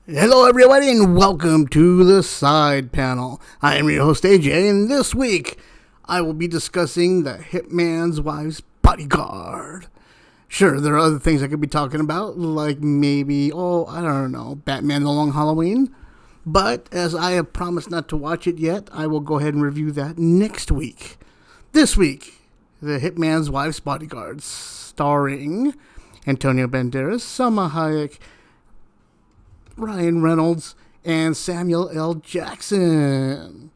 Hello everybody and welcome to the Side Panel. I am your host AJ, and this week I will be discussing the Hitman's Wife's Bodyguard. Sure, there are other things I could be talking about, like maybe, I don't know, Batman The Long Halloween. But as I have promised not to watch it yet, I will go ahead and review that next week. This week, the Hitman's Wife's Bodyguard, starring Antonio Banderas, Salma Hayek, Ryan Reynolds, and Samuel L. Jackson.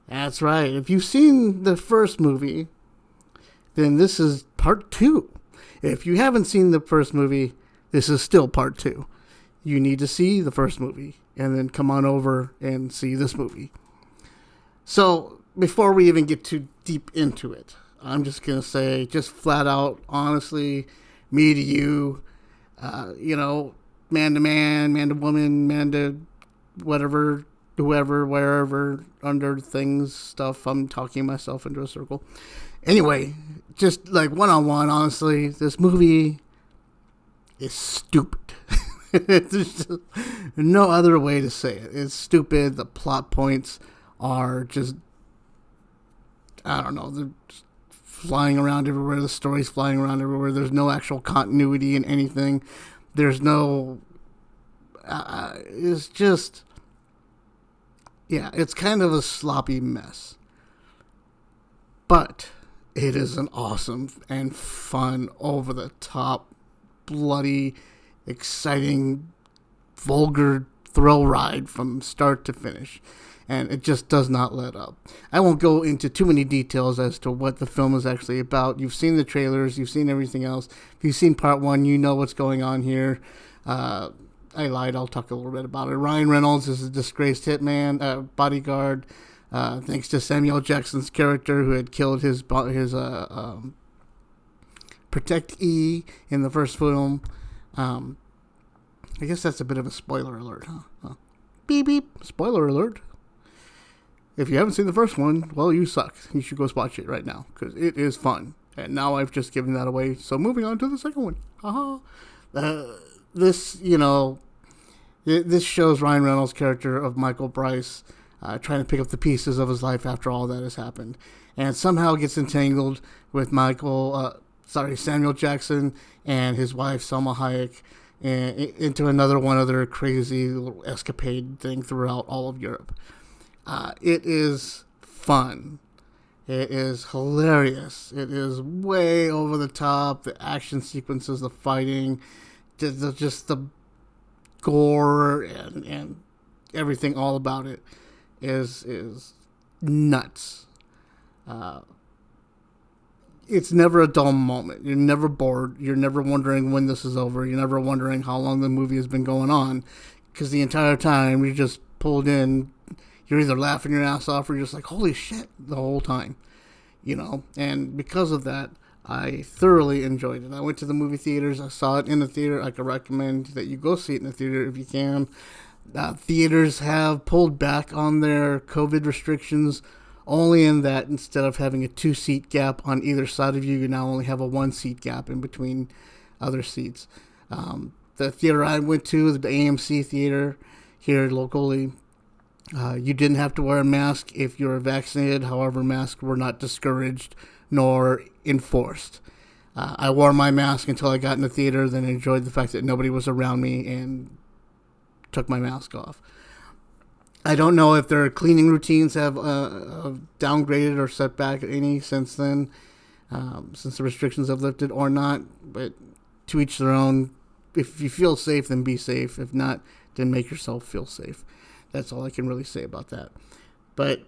That's right. If you've seen the first movie, then this is part 2. If you haven't seen the first movie, this is still part 2. You need to see the first movie and then come on over and see this movie. So, before we even get too deep into it, I'm just going to say, just flat out, honestly, me to you, man to man, man to woman, man to whatever, whoever, wherever, under things, stuff. I'm talking myself into a circle. Anyway, just like one-on-one, honestly, this movie is stupid. There's just no other way to say it. It's stupid. The plot points are just, I don't know, they're just flying around everywhere. The story's flying around everywhere. There's no actual continuity in anything. There's no, it's just, it's kind of a sloppy mess. But it is an awesome and fun, over-the-top, bloody, exciting, vulgar thrill ride from start to finish. And it just does not let up. I won't go into too many details as to what the film is actually about. You've seen the trailers. You've seen everything else. If you've seen part 1, you know what's going on here. I lied. I'll talk a little bit about it. Ryan Reynolds is a disgraced hitman, bodyguard, thanks to Samuel Jackson's character, who had killed his protectee in the first film. I guess that's a bit of a spoiler alert, huh? Beep, beep. Spoiler alert. If you haven't seen the first one, well, you suck. You should go watch it right now, because it is fun. And now I've just given that away. So moving on to the second one. This shows Ryan Reynolds' character of Michael Bryce trying to pick up the pieces of his life after all that has happened. And somehow gets entangled with Samuel Jackson and his wife, Salma Hayek, and into another one other crazy little escapade thing throughout all of Europe. It is fun. It is hilarious. It is way over the top. The action sequences, the fighting, just the gore and everything all about it is nuts. It's never a dull moment. You're never bored. You're never wondering when this is over. You're never wondering how long the movie has been going on, because the entire time you're just pulled in. You're either laughing your ass off or you're just like, holy shit, the whole time, and because of that, I thoroughly enjoyed it. I went to the movie theaters. I saw it in the theater. I could recommend that you go see it in the theater if you can. Theaters have pulled back on their COVID restrictions, only in that instead of having a 2-seat gap on either side of you, you now only have a 1-seat gap in between other seats. The theater I went to, the AMC theater here locally, you didn't have to wear a mask if you were vaccinated. However, masks were not discouraged nor enforced. I wore my mask until I got in the theater, then enjoyed the fact that nobody was around me and took my mask off. I don't know if their cleaning routines have downgraded or set back any since then, since the restrictions have lifted or not, but to each their own. If you feel safe, then be safe. If not, then make yourself feel safe. That's all I can really say about that. But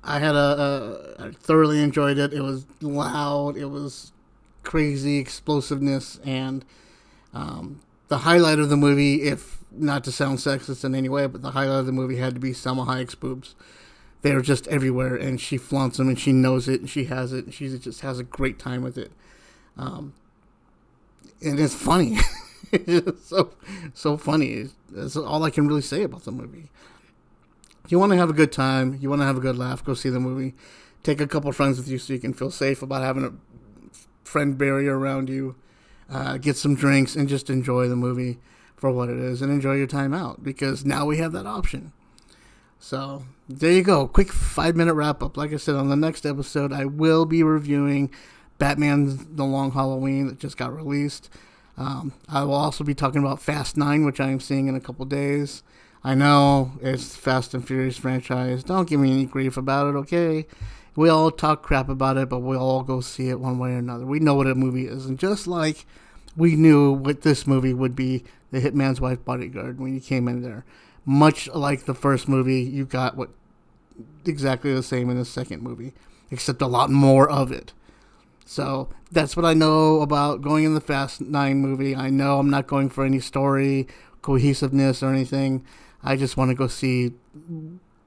I thoroughly enjoyed it. It was loud. It was crazy explosiveness. And the highlight of the movie, if not to sound sexist in any way, but the highlight of the movie had to be Salma Hayek's boobs. They are just everywhere, and she flaunts them, and she knows it, and she has it, and she just has a great time with it. And it's funny. It's so funny. That's all I can really say about the movie. If you want to have a good time, you want to have a good laugh, go see the movie. Take a couple friends with you so you can feel safe about having a friend barrier around you. get some drinks, and just enjoy the movie for what it is and enjoy your time out, because now we have that option. So there you go. Quick 5-minute wrap up. Like I said, on the next episode, I will be reviewing Batman The Long Halloween that just got released. I will also be talking about Fast 9, which I am seeing in a couple days. I know it's Fast and Furious franchise. Don't give me any grief about it, okay? We all talk crap about it, but we'll all go see it one way or another. We know what a movie is. And just like we knew what this movie would be, The Hitman's Wife Bodyguard, when you came in there. Much like the first movie, you got what exactly the same in the second movie, except a lot more of it. So that's what I know about going in the Fast 9 movie. I know I'm not going for any story cohesiveness or anything. I just want to go see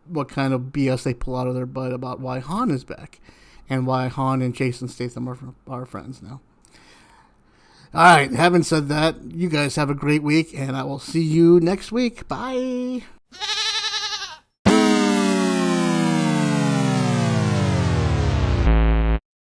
what kind of BS they pull out of their butt about why Han is back and why Han and Jason Statham are friends now. All right, having said that, you guys have a great week, and I will see you next week. Bye.